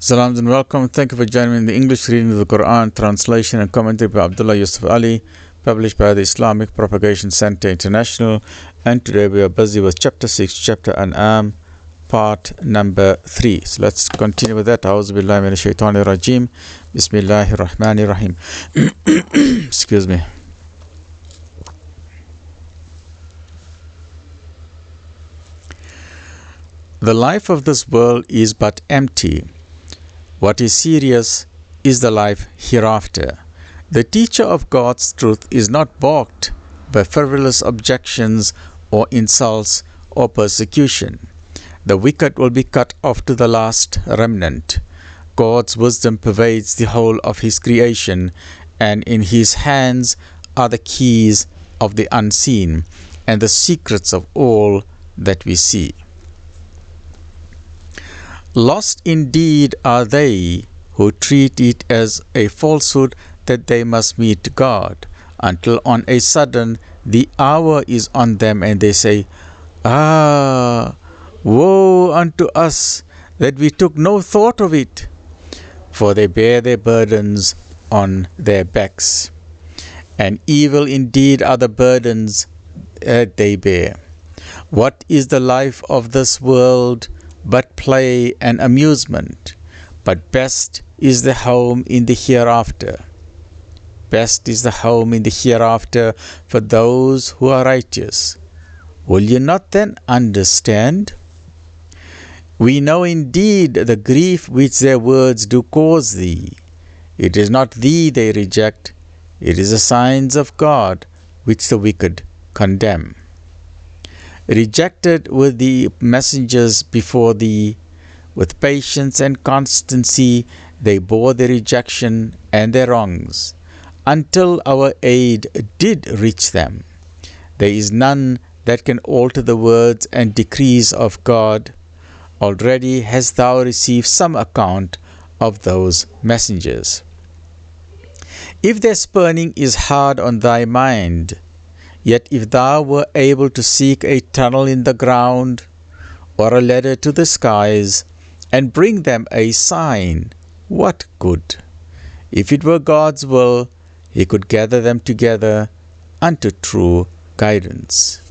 Salams and welcome. Thank you for joining me in the English reading of the Quran, translation and commentary by Abdullah, Yusuf, A'lee, published by the Islamic Propagation Center International. And today we are busy with chapter 6, chapter An'am, part number 3. So let's continue with that. A'udhu billahi minash shaitanir rajim. Bismillahir rahmanir rahim. Excuse me. The life of this world is but empty. What is serious is the life hereafter. The teacher of God's truth is not balked by frivolous objections or insults or persecution. The wicked will be cut off to the last remnant. God's wisdom pervades the whole of His creation, and in His hands are the keys of the unseen and the secrets of all that we see. Lost indeed are they who treat it as a falsehood that they must meet God, until on a sudden the hour is on them and they say, "Ah, woe unto us that we took no thought of it!" For they bear their burdens on their backs. And evil indeed are the burdens that they bear. What is the life of this world but play and amusement? But best is the home in the hereafter. Best is the home in the hereafter for those who are righteous. Will you not then understand? We know indeed the grief which their words do cause thee. It is not thee they reject, it is the signs of God which the wicked condemn. Rejected were the messengers before thee. With patience and constancy they bore their rejection and their wrongs, until our aid did reach them. There is none that can alter the words and decrees of God. Already hast thou received some account of those messengers. If their spurning is hard on thy mind, yet if thou were able to seek a tunnel in the ground, or a ladder to the skies, and bring them a sign, what good? If it were God's will, He could gather them together unto true guidance.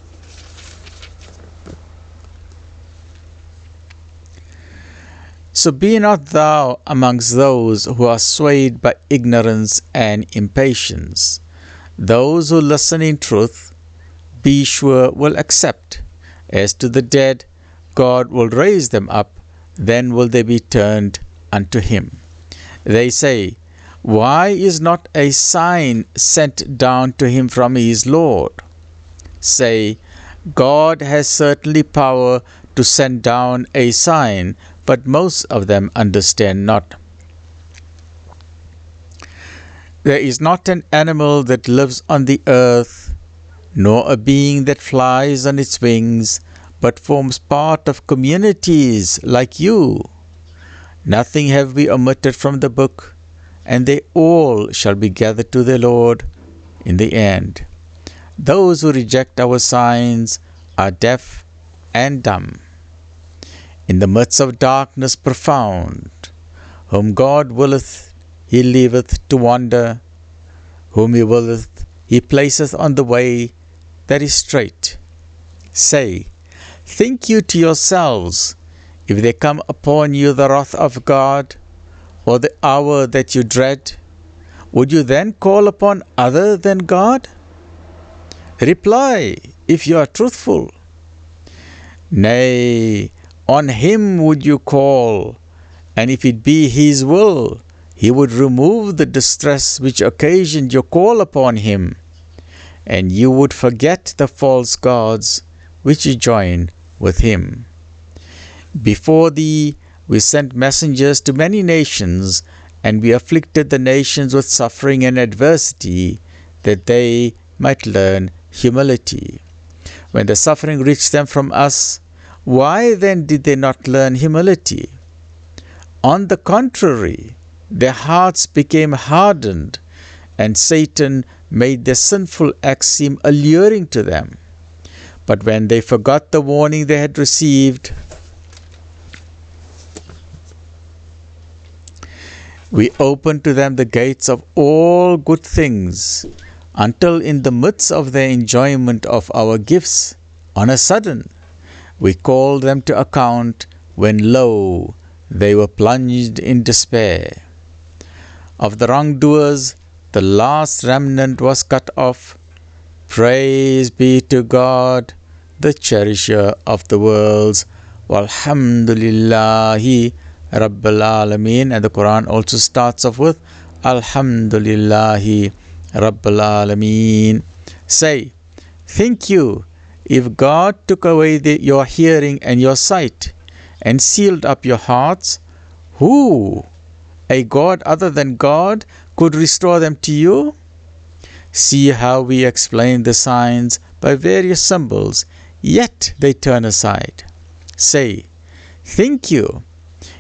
So be not thou amongst those who are swayed by ignorance and impatience. Those who listen in truth, be sure, will accept. As to the dead, God will raise them up, then will they be turned unto Him. They say, why is not a sign sent down to him from his Lord? Say, God has certainly power to send down a sign, but most of them understand not. There is not an animal that lives on the earth, nor a being that flies on its wings, but forms part of communities like you. Nothing have we omitted from the book, and they all shall be gathered to the Lord in the end. Those who reject our signs are deaf and dumb. In the midst of darkness profound, whom God willeth, He leaveth to wander. Whom He willeth, He placeth on the way that is straight. Say, think you to yourselves, if there come upon you the wrath of God, or the hour that you dread, would you then call upon other than God? Reply, if you are truthful. Nay, on Him would you call, and if it be His will, He would remove the distress which occasioned your call upon Him, and you would forget the false gods which you join with Him. Before thee we sent messengers to many nations, and we afflicted the nations with suffering and adversity, that they might learn humility. When the suffering reached them from us, why then did they not learn humility? On the contrary, their hearts became hardened, and Satan made their sinful acts seem alluring to them. But when they forgot the warning they had received, We open to them the gates of all good things, until in the midst of their enjoyment of our gifts, on a sudden, we call them to account when, lo, they were plunged in despair. Of the wrongdoers, the last remnant was cut off. Praise be to God, the cherisher of the worlds. Walhamdulillahi Rabbil Alameen. And the Quran also starts off with Alhamdulillahi Rabbil Alameen. Say, think you, if God took away your hearing and your sight and sealed up your hearts, who, a God other than God, could restore them to you? See how we explain the signs by various symbols, yet they turn aside. Say, think you,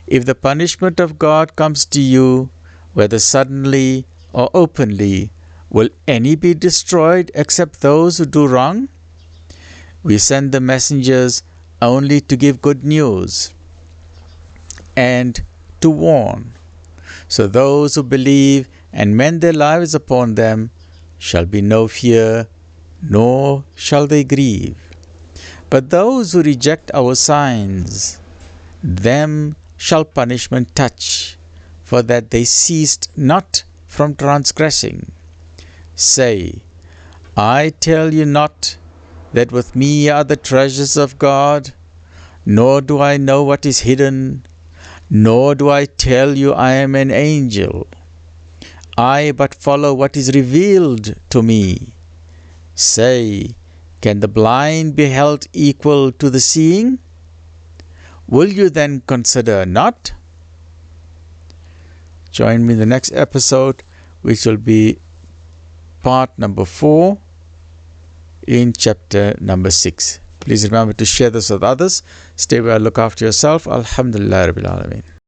if the punishment of God comes to you, whether suddenly or openly, will any be destroyed except those who do wrong? We send the messengers only to give good news and to warn. So those who believe and mend their lives upon them shall be no fear, nor shall they grieve. But those who reject our signs, them shall punishment touch, for that they ceased not from transgressing. Say, I tell you not that with me are the treasures of God, nor do I know what is hidden, nor do I tell you I am an angel. I but follow what is revealed to me. Say, can the blind be held equal to the seeing? Will you then consider not? Join me in the next episode, which will be part number 4 in chapter number 6. Please remember to share this with others. Stay well, look after yourself. Alhamdulillah Rabbil Alameen.